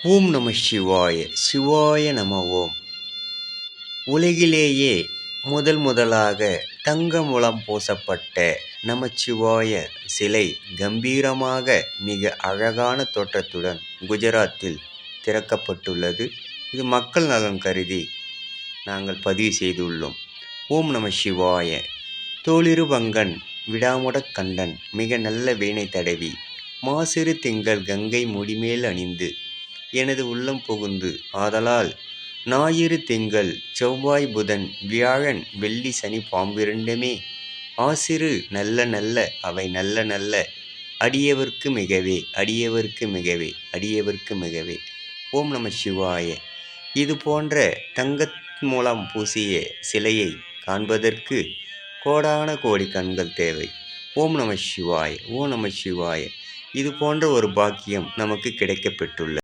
ஓம் நம சிவாய சிவாய நம ஓம். உலகிலேயே முதலாக தங்க முலாம் பூசப்பட்ட நமச்சிவாய சிலை கம்பீரமாக மிக அழகான தோற்றத்துடன் குஜராத்தில் திறக்கப்பட்டுள்ளது. இது மக்கள் நலன் கருதி நாங்கள் பதிவு செய்துள்ளோம். ஓம் நம சிவாய. தோளிரு பங்கன் விடாமுடக் கண்டன் மிக நல்ல வீணை தடவி மாசிறு திங்கள் கங்கை முடிமேல் அணிந்து எனது உள்ளம் புகுந்து ஆதலால் ஞாயிறு திங்கள் செவ்வாய் புதன் வியாழன் வெள்ளி சனி பாம்பிரண்டுமே ஆசிறு நல்ல நல்ல அவை நல்ல நல்ல அடியவர்க்கு மிகவே அடியவர்க்கு மிகவே அடியவர்க்கு மிகவே. ஓம் நம சிவாய. இது போன்ற தங்க மூலம் பூசிய சிலையை காண்பதற்கு கோடான கோடி கண்கள் தேவை. ஓம் நம சிவாய. ஓம் நம சிவாய. இது போன்ற ஒரு பாக்கியம் நமக்கு கிடைக்கப்பெற்றுள்ளது.